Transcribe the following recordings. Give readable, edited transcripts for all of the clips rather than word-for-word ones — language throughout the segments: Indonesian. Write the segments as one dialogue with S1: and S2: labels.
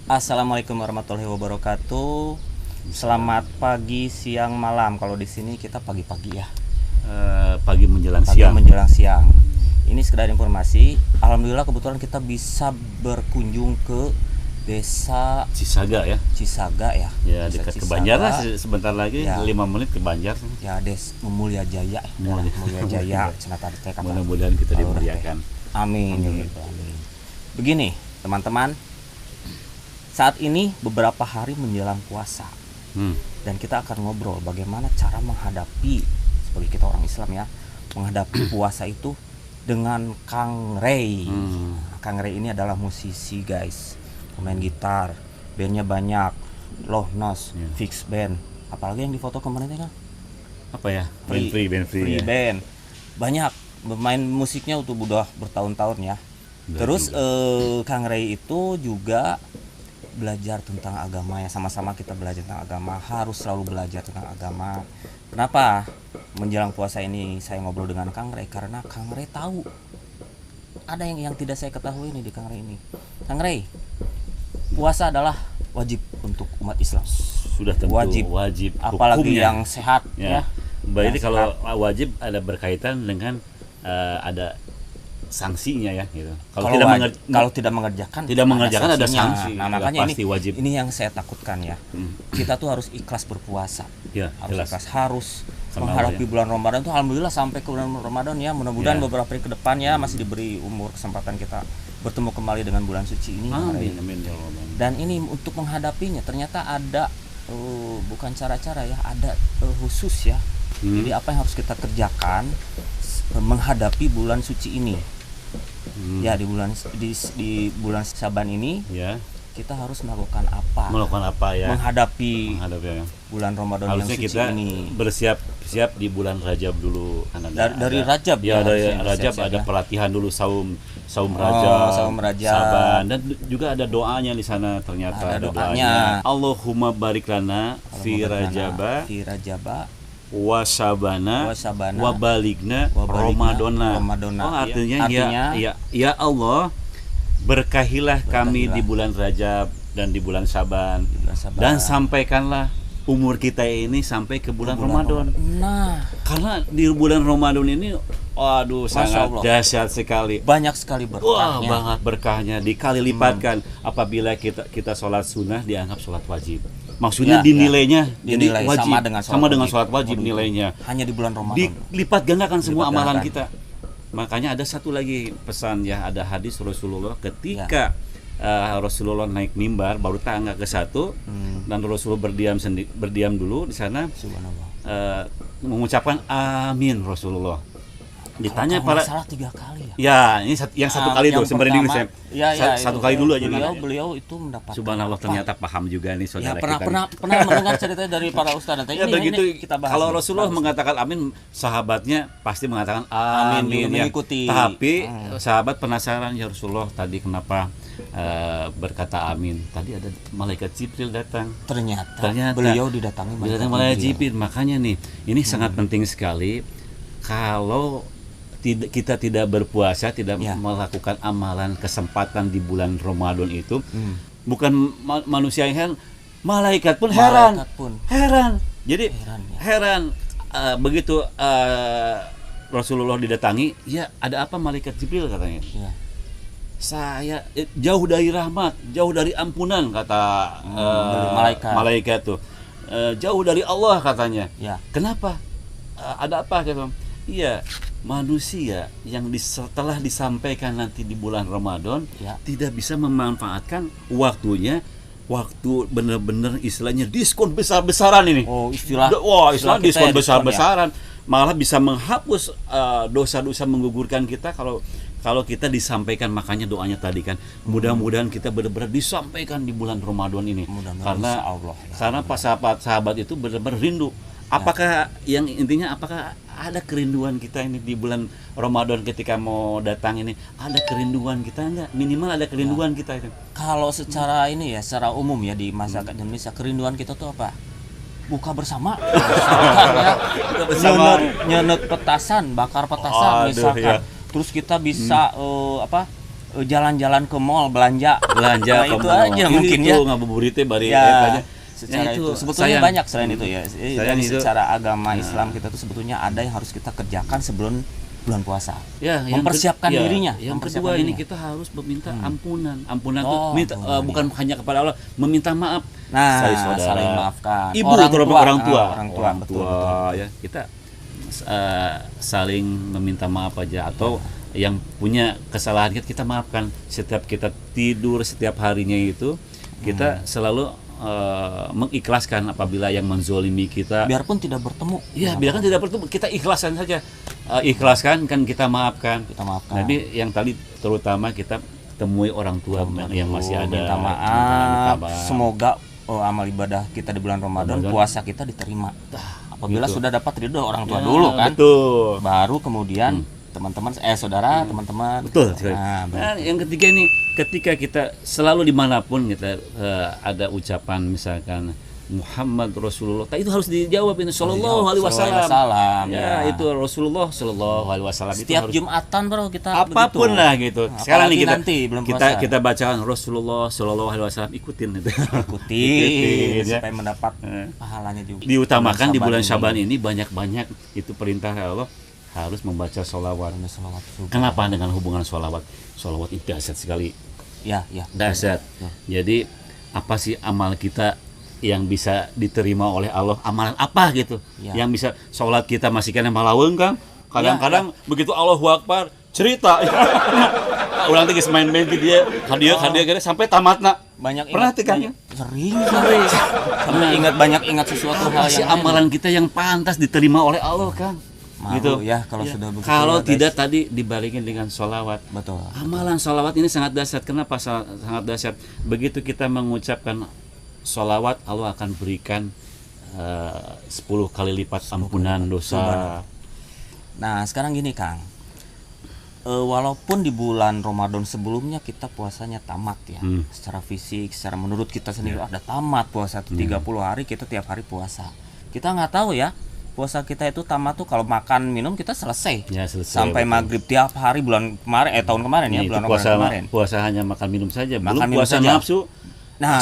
S1: Assalamualaikum warahmatullahi wabarakatuh. Selamat pagi, siang, malam. Kalau di sini kita pagi-pagi ya.
S2: Pagi menjelang
S1: Pagi
S2: siang.
S1: menjelang siang. Ini sekedar informasi. Alhamdulillah kebetulan kita bisa berkunjung ke Desa
S2: Cisaga ya.
S1: Cisaga ya.
S2: Ya
S1: Desa
S2: dekat ke
S1: Cisaga.
S2: Banjar lah, sebentar lagi
S1: Ya.
S2: 5 menit ke Banjar.
S1: Ya, Mulia Jaya. Mulia Jaya. Cenah teh kata.
S2: Mudah-mudahan kita
S1: Kalau
S2: dimuliakan.
S1: Amin.
S2: Amin.
S1: Amin. Begini, teman-teman. Saat ini beberapa hari menjelang puasa. Dan kita akan ngobrol bagaimana cara menghadapi, sebagai kita orang Islam ya, menghadapi puasa itu dengan Kang Ray. Kang Ray ini adalah musisi guys, pemain gitar, bandnya banyak, Lohnos, Fix Band, apalagi yang difoto kemarin kan?
S2: Apa ya? Band free ya.
S1: Band, banyak bermain musiknya udah bertahun-tahun ya. Terus Kang Ray itu juga belajar tentang agama ya, sama-sama kita belajar tentang agama, harus selalu belajar tentang agama. Kenapa menjelang puasa ini saya ngobrol dengan Kang Ray? Karena Kang Ray tahu ada yang tidak saya ketahui nih di Kang Ray ini. Kang Ray, puasa adalah wajib untuk umat Islam.
S2: Sudah tentu wajib
S1: apalagi
S2: hukumnya.
S1: yang sehat ya.
S2: Berarti kalau wajib ada berkaitan dengan ada sanksinya ya gitu.
S1: Kalau tidak mengerjakan
S2: ada sanksi.
S1: Nah, makanya
S2: pasti wajib.
S1: Ini yang saya takutkan ya. Kita tuh harus ikhlas berpuasa.
S2: Ya,
S1: harus menghadapi bulan Ramadan tuh, alhamdulillah sampai ke bulan Ramadan ya. Mudah-mudahan beberapa hari ke depan ya masih diberi umur kesempatan kita bertemu kembali dengan bulan suci ini.
S2: Amin ya Allah.
S1: Dan ini untuk menghadapinya ternyata ada bukan cara-cara ya, ada khusus ya. Jadi apa yang harus kita kerjakan menghadapi bulan suci ini? Ya di bulan Syaban ini ya, kita harus melakukan apa
S2: ya?
S1: Menghadapi ya. Bulan Ramadan
S2: harusnya
S1: yang suci
S2: kita
S1: ini.
S2: Bersiap di bulan Rajab dulu.
S1: Dari Rajab
S2: ya, dari Rajab ada pelatihan dulu saum Rajab, Saban, dan juga ada doanya di sana ternyata. Ada doanya. Allahumma barik lana fi Rajaba wasabana wabaligna Ramadana. Artinya ya Allah, berkahilah kami di bulan Rajab dan di bulan Saban, dan sampaikanlah umur kita ini sampai ke bulan Ramadan.
S1: Nah,
S2: karena di bulan Ramadan ini sangat dahsyat sekali.
S1: Banyak sekali berkahnya.
S2: Banget berkahnya, dikali lipatkan apabila kita sholat sunnah dianggap sholat wajib. Maksudnya dinilainya
S1: dinilai
S2: wajib, sama dengan sholat wajib nilainya.
S1: Hanya di bulan Ramadan.
S2: Dilipat gandakan semua amalan kita. Makanya ada satu lagi pesan ya, ada hadis Rasulullah ketika Rasulullah naik mimbar baru tangga ke-1 dan Rasulullah berdiam dulu di sana. Subhanallah. Mengucapkan amin Rasulullah. Ditanya para
S1: salah 3 kali ya.
S2: Ya, ini yang satu kali tuh sebenarnya ini saya. Satu kali dulu aja
S1: beliau itu mendapat.
S2: Subhanallah, ternyata paham juga nih saudara kita.
S1: Pernah mendengar cerita dari para ustaz.
S2: Ya begitu kita bahas. Kalau Rasulullah mengatakan amin, sahabatnya pasti mengatakan amin ya.
S1: Mengikuti.
S2: Tapi sahabat penasaran, ya Rasulullah tadi kenapa berkata amin? Tadi ada malaikat Jibril datang.
S1: Ternyata beliau didatangi
S2: malaikat Jibril. Makanya nih, ini sangat penting sekali kalau kita tidak berpuasa, tidak melakukan amalan kesempatan di bulan Ramadan itu, bukan manusia yang heran, malaikat pun heran. Jadi heran begitu Rasulullah didatangi, ya ada apa malaikat Jibril katanya? Ya. Saya jauh dari rahmat, jauh dari ampunan kata malaikat tuh, jauh dari Allah katanya. Ya. Kenapa? Ada apa? Iya, manusia yang setelah disampaikan nanti di bulan Ramadan tidak bisa memanfaatkan waktunya, waktu benar-benar istilahnya diskon besar-besaran ini. Istilah diskon besar-besaran, malah bisa menghapus dosa-dosa menggugurkan kita kalau kita disampaikan. Makanya doanya tadi kan, mudah-mudahan kita benar-benar disampaikan di bulan Ramadan ini. Karena pas sahabat itu benar-benar rindu. Apakah yang intinya apakah ada kerinduan kita ini di bulan Ramadan ketika mau datang ini? Ada kerinduan kita enggak? Minimal ada kerinduan kita itu.
S1: Kalau secara ini ya, secara umum ya di masyarakat Indonesia, kerinduan kita tuh apa? Buka bersama. Nyenek petasan, bakar petasan misalkan. Terus kita bisa jalan-jalan ke mall belanja. Nah,
S2: ke
S1: itu
S2: mall.
S1: aja mungkin
S2: itu
S1: ya.
S2: ngabuburit teh bari
S1: Ya,
S2: ya,
S1: secara
S2: itu
S1: itu sebetulnya
S2: sayang.
S1: banyak selain itu ya.
S2: Sayang
S1: Dari
S2: itu.
S1: secara agama Islam kita tuh sebetulnya ada yang harus kita kerjakan sebelum bulan puasa.
S2: Ya,
S1: Mempersiapkan dirinya.
S2: Yang
S1: mempersiapkan
S2: kedua ini
S1: dirinya.
S2: kita harus meminta ampunan. Ampunan
S1: Oh,
S2: tuh minta
S1: ampunan,
S2: bukan hanya kepada Allah, meminta maaf.
S1: Nah,
S2: saudara,
S1: saling maafkan.
S2: Ibu
S1: Orang
S2: terutama
S1: tua,
S2: orang tua,
S1: orang tua, betul.
S2: ya. Kita saling meminta maaf aja atau yang punya kesalahan kita maafkan. Setiap kita tidur setiap harinya itu kita selalu mengikhlaskan apabila yang menzolimi kita.
S1: Biarpun tidak bertemu.
S2: Iya, biarkan tidak bertemu, kita ikhlaskan saja. Ikhlaskan kan kita maafkan.
S1: Kita maafkan.
S2: Jadi yang tadi terutama kita temui orang tua yang masih ada.
S1: Minta maaf. Semoga amal ibadah kita di bulan Ramadan, puasa kita diterima. Apabila
S2: gitu.
S1: sudah dapat ridho orang tua dulu kan.
S2: Betul.
S1: Baru kemudian teman-teman saudara, teman-teman.
S2: Betul sekali.
S1: Nah,
S2: yang ketiga ini, ketika kita selalu dimanapun kita ada ucapan misalkan Muhammad Rasulullah, itu harus dijawab ini Sallallahu Alaihi Wasallam. Ya, itu Rasulullah Sallallahu Alaihi Wasallam.
S1: Setiap Jumatan bro kita
S2: apapun
S1: begitu.
S2: lah gitu. Sekarang nih
S1: nanti, belum puasa.
S2: kita bacakan Rasulullah Sallallahu Alaihi Wasallam, ikutin itu.
S1: Ikutin
S2: ya.
S1: supaya mendapat pahalanya juga.
S2: Diutamakan di bulan Syaban ini banyak-banyak itu perintah Allah harus membaca sholawat. Kenapa dengan hubungan sholawat? Sholawat itu dahsyat sekali.
S1: Ya.
S2: Dahsyat. Jadi apa sih amal kita yang bisa diterima oleh Allah? Amalan apa gitu?
S1: Ya.
S2: Yang bisa sholat kita masih kena malaweung kan? Kadang-kadang begitu Allahu Akbar cerita. Ulang lagi main-main gitu ya. Hadiah gitu sampai tamatna.
S1: Banyak
S2: pernah tikanya?
S1: Sering. Sampai ingat sesuatu hal
S2: masih
S1: yang
S2: amalan kita yang pantas diterima oleh Allah kan?
S1: Malu
S2: gitu
S1: ya kalau sudah begitu.
S2: Kalau
S1: ya,
S2: tidak tadi dibalikin dengan sholawat.
S1: Betul.
S2: Amalan sholawat ini sangat dahsyat. Kenapa sangat dahsyat? Begitu kita mengucapkan sholawat, Allah akan berikan 10 kali lipat ampunan dosa.
S1: Nah sekarang gini Kang, walaupun di bulan Ramadan sebelumnya kita puasanya tamat ya, secara fisik, secara menurut kita sendiri ada tamat puasa tuh 30 hari kita tiap hari puasa. Kita nggak tahu ya. Puasa kita itu tamat tuh kalau makan minum kita selesai.
S2: Ya, selesai
S1: sampai
S2: betul.
S1: maghrib tiap hari bulan kemarin tahun kemarin ya, bulan Ramadan kemarin.
S2: Puasa hanya makan minum saja, belum
S1: Makan minum
S2: puasa
S1: saja.
S2: nafsu.
S1: Nah,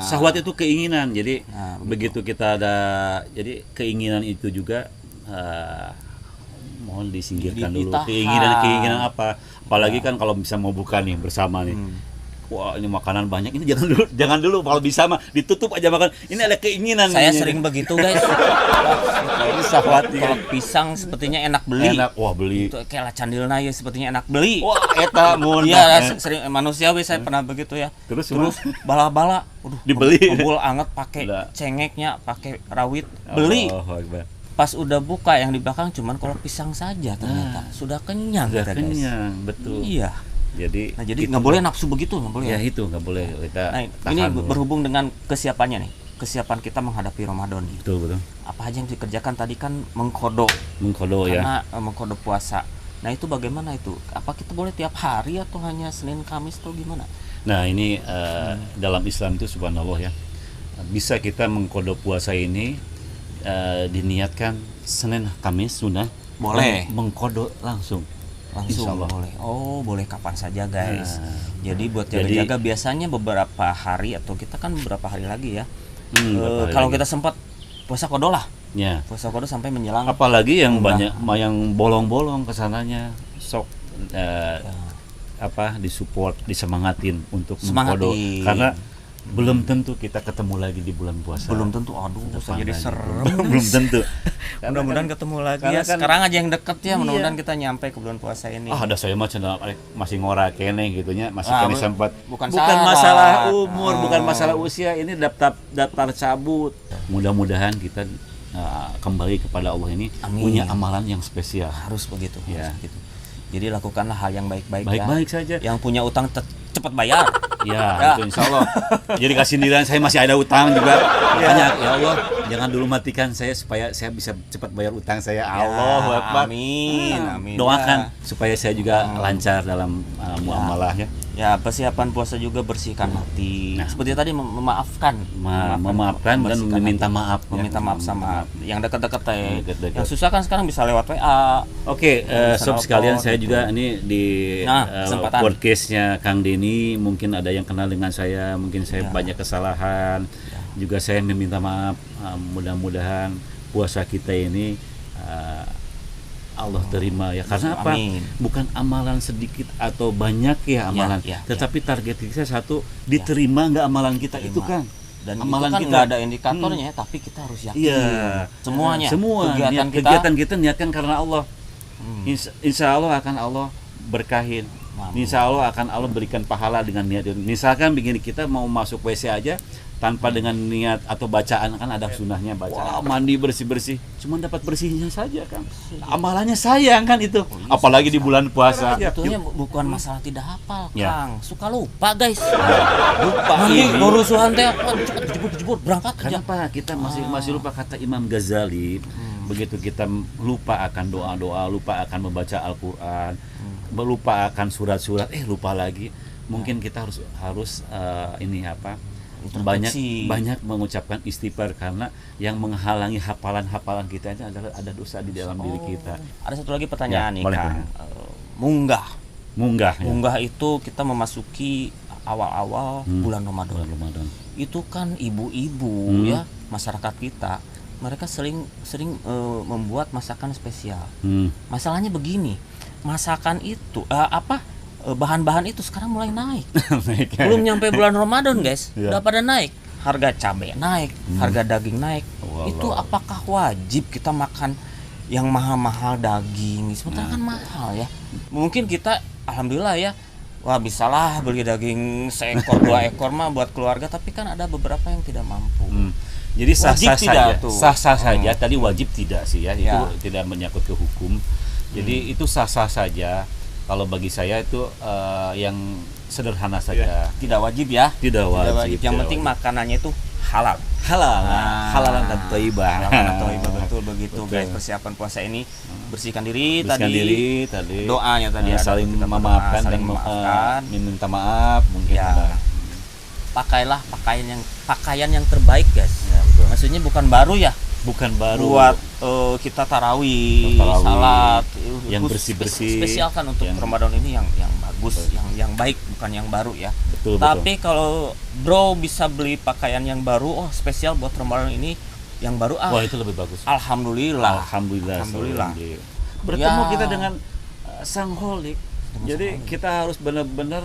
S2: Syahwat itu keinginan. Jadi begitu
S1: begitu.
S2: kita ada, jadi keinginan itu juga mohon disingkirkan dulu. Keinginan apa? Apalagi kan kalau bisa mau buka nih bersama nih. Wah ini makanan banyak, ini jangan dulu kalau bisa mah ditutup aja makan. Ini ada keinginan.
S1: Saya sering begitu guys.
S2: Ini syahwat.
S1: Kalau pisang sepertinya enak beli.
S2: Wah beli.
S1: Itu kayak candilna ya sepertinya enak beli.
S2: Wah eta mun.
S1: Iya sering manusiawi saya pernah begitu ya.
S2: Terus
S1: bala-bala,
S2: dibeli.
S1: Kumpul anget pakai cengeknya, pakai rawit, beli. Pas udah buka yang di belakang cuman kalau pisang saja ternyata sudah kenyang.
S2: Sudah kenyang, betul.
S1: Iya.
S2: Jadi
S1: nggak boleh nafsu begitu, nggak boleh.
S2: Ya itu nggak boleh kita.
S1: Nah, ini berhubung dengan kesiapannya nih, kesiapan kita menghadapi Ramadan nih.
S2: Betul.
S1: Apa aja yang dikerjakan tadi kan mengkodo
S2: ya.
S1: karena mengkodo puasa. Nah itu bagaimana itu? Apa kita boleh tiap hari atau hanya Senin Kamis atau gimana?
S2: Nah ini dalam Islam itu subhanallah ya, bisa kita mengkodo puasa ini diniatkan Senin Kamis sunnah,
S1: boleh
S2: mengkodo langsung
S1: boleh. Oh boleh kapan saja guys. Jadi buat jaga-jaga biasanya beberapa hari atau kita kan beberapa hari lagi ya. Kalau kita sempat puasa kodo lah.
S2: Ya.
S1: Puasa kodo sampai menjelang.
S2: Apalagi yang banyak yang bolong-bolong kesananya sok disupport, disemangatin untuk mengkodo karena belum tentu kita ketemu lagi di bulan puasa.
S1: Belum tentu. Aduh, saya jadi serem.
S2: Belum tentu.
S1: Mudah-mudahan ketemu lagi ya.
S2: Kan,
S1: sekarang aja yang deket ya. Mudah-mudahan kita nyampe ke bulan puasa ini.
S2: Ada saya mah masih ngora kene gitunya, masih kene sempat.
S1: Bukan
S2: masalah umur, bukan masalah usia, ini daftar cabut. Mudah-mudahan kita kembali kepada Allah ini.
S1: Amin.
S2: Punya amalan yang spesial.
S1: Harus begitu.
S2: Ya.
S1: Harus begitu. Jadi lakukanlah hal yang baik-baik.
S2: Baik-baik saja.
S1: Yang punya utang cepat bayar.
S2: Ya, itu insya Allah. Jadi kasih nilai saya masih ada utang juga. Makanya ya Allah, jangan dulu matikan saya supaya saya bisa cepat bayar utang saya. Allahu Akbar.
S1: Amin.
S2: Doakan supaya saya juga lancar dalam muamalah ya.
S1: Ya, persiapan puasa juga bersihkan hati.
S2: Nah.
S1: Seperti tadi memaafkan,
S2: Memaafkan dan
S1: membersihkan
S2: meminta
S1: hati.
S2: maaf.
S1: Meminta maaf sama yang dekat-dekat ya.
S2: Dekat-dekat.
S1: Yang susah kan sekarang bisa lewat WA.
S2: Oke, sob
S1: telepon
S2: sekalian, saya
S1: gitu.
S2: juga ini di
S1: Kesempatan.
S2: podcastnya Kang Denny, mungkin ada yang kenal dengan saya, mungkin saya
S1: Ya.
S2: banyak kesalahan, juga saya meminta maaf. Mudah-mudahan puasa kita ini Allah terima ya, karena apa?
S1: Amin.
S2: Bukan amalan sedikit atau banyak ya amalan,
S1: ya.
S2: tetapi target kita satu, diterima nggak amalan kita itu, Kang.
S1: Dan
S2: amalan
S1: itu kan
S2: kita
S1: nggak ada indikatornya ya, tapi kita harus yakin.
S2: Iya,
S1: Semuanya.
S2: semua kegiatan kita niatkan karena Allah. Insya Allah akan Allah berkahin.
S1: Amin.
S2: Insya Allah akan Allah berikan pahala dengan niat itu. Misalkan begini, kita mau masuk WC aja tanpa dengan niat atau bacaan, kan ada sunnahnya bacaan. Wah, mandi bersih-bersih, cuma dapat bersihnya saja, kan. Amalannya sayang kan itu. Apalagi di bulan puasa.
S1: Sebetulnya bukan masalah tidak hafal,
S2: Ya.
S1: Kang. Suka lupa, guys.
S2: Lupa
S1: Mandi
S2: ini.
S1: berusuhan teh cepat jebur berangkat aja.
S2: Kenapa kita masih lupa? Kata Imam Ghazali, begitu kita lupa akan doa-doa, lupa akan membaca Al-Quran, lupa akan surat-surat, lupa lagi. Mungkin kita harus ini apa?
S1: Introspeksi.
S2: banyak mengucapkan istighfar, karena yang menghalangi hafalan-hafalan kita itu adalah ada dosa di dalam diri kita.
S1: Ada satu lagi pertanyaan
S2: Ya,
S1: nih,
S2: boleh,
S1: Kang.
S2: boleh.
S1: Munggah.
S2: Munggah ya.
S1: Munggah itu kita memasuki awal-awal bulan Ramadan.
S2: Bulan Ramadan.
S1: Itu kan ibu-ibu ya, masyarakat kita, mereka sering membuat masakan spesial. Masalahnya begini, masakan itu bahan-bahan itu sekarang mulai naik. Belum nyampe bulan Ramadan, guys,
S2: Ya.
S1: udah pada naik. Harga cabai naik, harga daging naik.
S2: Wallah.
S1: Itu apakah wajib kita makan yang mahal-mahal daging? Sementara kan mahal ya. Mungkin kita alhamdulillah ya, wah bisalah beli daging seekor 2 ekor mah buat keluarga, tapi kan ada beberapa yang tidak mampu.
S2: Jadi sah-sah
S1: Wajib tidak
S2: saja,
S1: tuh?
S2: sah-sah saja. Tadi wajib tidak sih ya, itu
S1: Ya.
S2: tidak menyangkut ke hukum. Jadi itu sah-sah saja. Kalau bagi saya itu yang sederhana saja.
S1: Tidak wajib ya.
S2: Tidak wajib.
S1: Yang
S2: tidak
S1: penting
S2: wajib.
S1: makanannya itu halal.
S2: halal, halalan dan thayyibah.
S1: Betul begitu,
S2: Betul.
S1: guys. Persiapan puasa ini bersihkan diri
S2: Bersihkan
S1: tadi.
S2: diri tadi.
S1: Doanya tadi ada,
S2: saling
S1: kita berdoa,
S2: memaafkan dan
S1: saling memaafkan.
S2: meminta maaf mungkin.
S1: Ya.
S2: ada.
S1: Pakailah pakaian yang terbaik, guys.
S2: Ya, betul.
S1: Maksudnya bukan baru ya.
S2: Bukan baru
S1: Buat kita tarawih,
S2: Tarawih,
S1: salat,
S2: yang
S1: khusus
S2: bersih-bersih,
S1: spesialkan untuk
S2: yang-
S1: Ramadan ini yang bagus, yang baik, bukan yang baru ya.
S2: Betul,
S1: Tapi kalau bro bisa beli pakaian yang baru, spesial buat Ramadan ini yang baru,
S2: wah itu lebih bagus.
S1: alhamdulillah.
S2: Alhamdulillah.
S1: Alhamdulillah.
S2: Bertemu
S1: Ya.
S2: kita dengan Sang Holik. Jadi kita harus benar-benar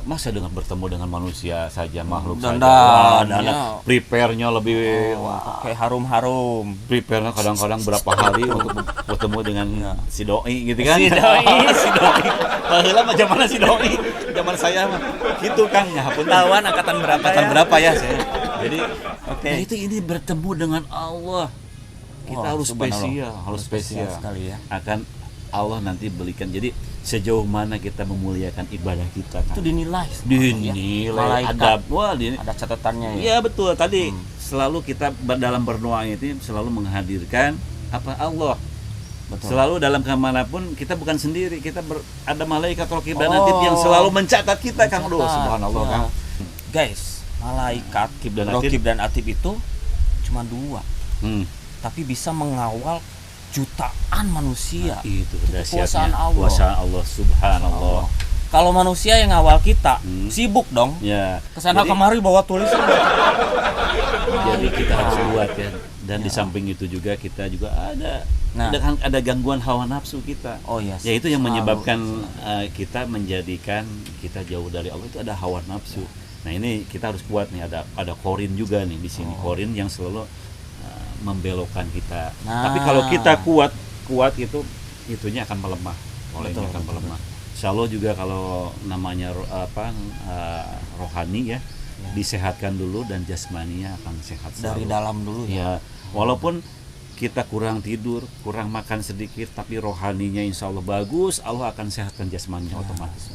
S2: masa dengan bertemu dengan manusia saja, makhluk
S1: Dan
S2: saja.
S1: dannya.
S2: Prepare-nya lebih
S1: Pakai harum-harum.
S2: prepare-nya kadang-kadang berapa hari untuk bertemu dengan si doi gitu kan.
S1: Si doi.
S2: Si doi. Baheula mah zaman si doi. Zaman saya mah gitu Kang, ya pun
S1: Tawan angkatan berapa
S2: angkatan
S1: ya?
S2: berapa ya saya. Jadi
S1: Oke.
S2: nah itu ini bertemu dengan Allah. Kita
S1: Wah,
S2: harus
S1: subhanallah.
S2: spesial, harus spesial
S1: sekali ya.
S2: akan Allah nanti belikan. Jadi sejauh mana kita memuliakan ibadah kita kan?
S1: Itu dinilai.
S2: Dinilai
S1: Malaikat.
S2: adab. Wah,
S1: Ada catatannya ya.
S2: iya betul. Tadi selalu kita dalam berdoa itu selalu menghadirkan apa Allah.
S1: Betul.
S2: Selalu dalam kemanapun kita bukan sendiri, kita ada malaikat raqib dan atid yang selalu mencatat kita Kang. Aduh, subhanallah
S1: Ya.
S2: Kang.
S1: Guys, malaikat
S2: Raqib dan atid.
S1: Raqib dan atid itu cuma 2,
S2: Hmm.
S1: tapi bisa mengawal jutaan manusia.
S2: Itu
S1: kekuasaan
S2: dahsyatnya
S1: Allah.
S2: kuasa Allah subhanallah.
S1: Kalau manusia yang ngawal kita, sibuk dong.
S2: Ya.
S1: Kesana
S2: Jadi-
S1: kemari bawa tulisan.
S2: Jadi kita harus kuat ya. Dan di samping itu juga kita juga
S1: Nah.
S2: ada gangguan hawa nafsu kita.
S1: Oh iya.
S2: Ya itu yang
S1: selalu.
S2: menyebabkan kita menjadikan kita jauh dari Allah, itu ada hawa nafsu. Nah ini kita harus kuat nih, ada korin juga nih di sini, korin yang selalu membelokkan kita.
S1: Nah.
S2: Tapi kalau kita kuat itu itunya akan melemah, korinnya
S1: Betul,
S2: akan
S1: betul,
S2: melemah. Insya Allah juga kalau namanya rohani ya, disehatkan dulu dan jasmaninya akan sehat
S1: Dari
S2: selalu.
S1: dalam dulu ya.
S2: Ya, walaupun kita kurang tidur, kurang makan sedikit, tapi rohaninya insya Allah bagus, Allah akan sehatkan jasmaninya otomatis.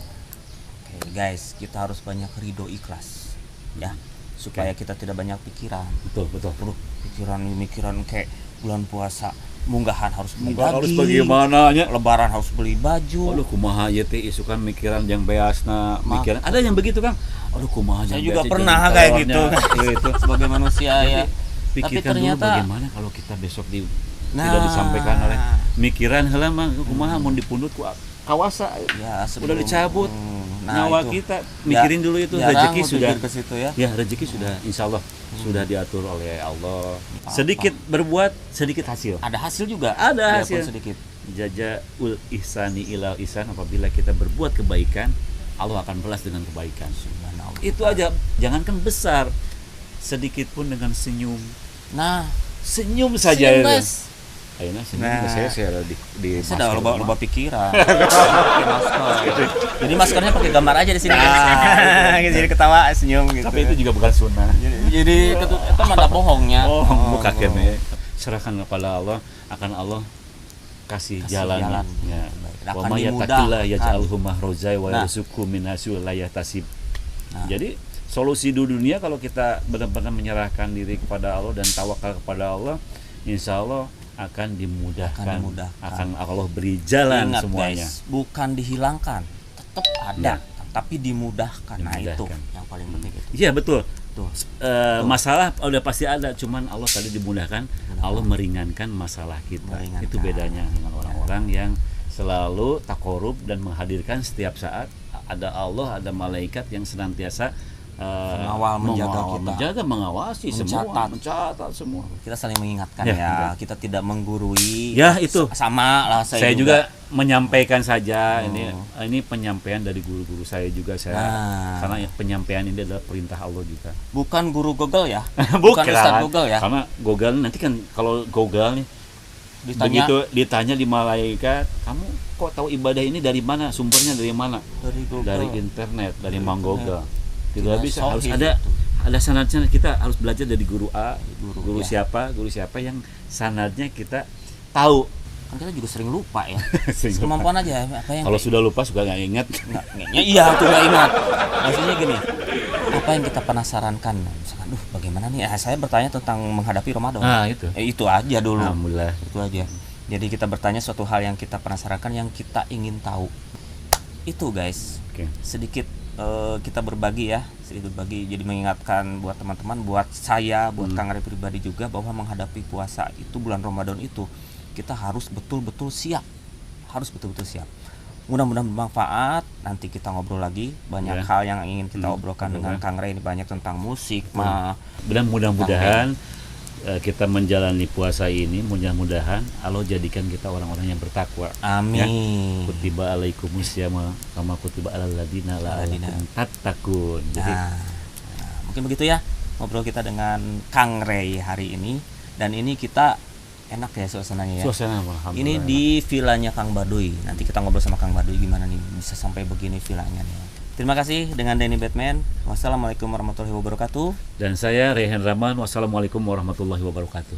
S1: Oke, guys, kita harus banyak ridho ikhlas ya, supaya kita tidak banyak pikiran.
S2: Betul, betul.
S1: Pikiran kayak bulan puasa munggahan harus beli
S2: Mungkin harus
S1: daging,
S2: bagaimana nya.
S1: lebaran harus beli baju.
S2: Aduh kumaha ieu teh isukan mikiran yang beasna, mikiran. Ada yang begitu, Kang. Aduh kumaha
S1: Saya
S2: yang
S1: juga
S2: beasna
S1: pernah
S2: jeung
S1: kayak
S2: telurnya.
S1: gitu.
S2: Gitu.
S1: Sebagai manusia ya. Tapi
S2: Pikirkan
S1: ternyata
S2: dulu bagaimana kalau kita besok tidak
S1: Nah.
S2: disampaikan oleh mikiran heula mah kumaha mun dipundut ku kawasa.
S1: ya
S2: Udah dicabut
S1: nah,
S2: nyawa
S1: itu.
S2: kita, mikirin dulu itu
S1: Jarang
S2: rezeki
S1: berpikir
S2: sudah.
S1: ke situ ya.
S2: Ya rezeki sudah insya Allah sudah diatur oleh Allah. Sedikit berbuat, sedikit hasil.
S1: Ada hasil juga.
S2: Ada
S1: Walaupun
S2: hasil.
S1: sedikit.
S2: Jazaul ihsani ilal ihsan, apabila kita berbuat kebaikan, Allah akan balas dengan kebaikan.
S1: Subhanallah.
S2: Itu aja, jangankan besar, sedikit pun dengan senyum.
S1: Nah,
S2: Senyum saja
S1: senyum,
S2: itu.
S1: guys.
S2: Ayeuna senyum
S1: Nah.
S2: saya di
S1: Saya udah
S2: masker
S1: lupa
S2: rumah.
S1: pikiran. Pakai masker. Jadi maskernya pakai gambar aja di sini. Gitu, jadi ketawa senyum gitu.
S2: Tapi itu juga bukan sunnah.
S1: jadi itu mah bohongnya.
S2: Oh, buka kene. Serahkan kepada Allah, akan Allah kasih jalan. Ya.
S1: Akan
S2: Wa may
S1: dimudahkan.
S2: yattaqillah yaj'alhu mahrajai wa
S1: Nah.
S2: yarzuqhu min haitsu la yahtasib.
S1: Nah.
S2: Jadi solusi di dunia kalau kita benar-benar menyerahkan diri kepada Allah dan tawakal kepada Allah, insya Allah akan dimudahkan. Akan Allah beri jalan
S1: Ingat,
S2: semuanya.
S1: guys, bukan dihilangkan, tetap ada, tapi dimudahkan. Nah itu
S2: Dimudahkan.
S1: yang paling penting itu.
S2: Iya betul.
S1: Tuh.
S2: Masalah udah pasti ada, cuman Allah tadi dimudahkan, Allah meringankan masalah kita.
S1: Meringankan.
S2: Itu bedanya dengan orang-orang yang selalu takorub dan menghadirkan setiap saat ada Allah, ada malaikat yang senantiasa menjaga, mengawasi mencatat semua.
S1: Kita saling mengingatkan
S2: Ya,
S1: ya,
S2: betul.
S1: kita tidak menggurui.
S2: Ya, itu.
S1: Sama lah
S2: Saya juga menyampaikan saja, ini penyampaian dari guru-guru saya juga, karena penyampaian ini adalah perintah Allah juga.
S1: Bukan guru Google ya.
S2: Bukan
S1: Ustaz Google ya.
S2: Karena Google nanti kan, kalau Google nih begitu ditanya di malaikat, kamu kok tahu ibadah ini dari mana, sumbernya dari mana?
S1: Dari Google.
S2: Dari internet, dari Mang Google. Tidak
S1: Tidak
S2: bisa, harus
S1: sahih
S2: ada
S1: itu.
S2: ada sanadnya. Kita harus belajar dari guru A, guru
S1: ya.
S2: siapa yang sanadnya kita tahu.
S1: Kan kita juga sering lupa ya.
S2: Sering
S1: Kemampuan aja apa yang
S2: Kalau sudah lupa suka nggak ingat.
S1: iya tuh nggak ingat. Maksudnya gini, apa yang kita penasarankan, misalkan, bagaimana nih? Saya bertanya tentang menghadapi Ramadan.
S2: Nah itu.
S1: Itu aja dulu.
S2: Alhamdulillah.
S1: Itu aja. Jadi kita bertanya suatu hal yang kita penasarankan, yang kita ingin tahu. Itu guys.
S2: Oke.
S1: Sedikit kita berbagi ya, sedikit berbagi. Jadi mengingatkan buat teman-teman, buat saya, buat Kang Ray pribadi juga, bahwa menghadapi puasa itu, bulan Ramadan itu, kita harus betul-betul siap. Harus betul-betul siap. Mudah-mudahan bermanfaat. Nanti kita ngobrol lagi banyak hal yang ingin kita obrolkan dengan Kang Ray ini, banyak tentang musik,
S2: Dan mudah-mudahan kita menjalani puasa ini, mudah-mudahan Allah jadikan kita orang-orang yang bertakwa.
S1: Amin.
S2: Ya. Kutiba alaikumus syiyama kama kutiba alal ladina la'allakum tattaqun. Jadi
S1: mungkin begitu ya ngobrol kita dengan Kang Ray hari ini. Dan ini kita enak ya suasananya ya.
S2: Suasana alhamdulillah.
S1: Ini di villanya Kang Baduy. Nanti kita ngobrol sama Kang Baduy gimana nih bisa sampai begini villanya nih. Terima kasih dengan Denny Batman. Wassalamualaikum warahmatullahi wabarakatuh.
S2: Dan saya Rehan Rahman. Wassalamualaikum warahmatullahi wabarakatuh.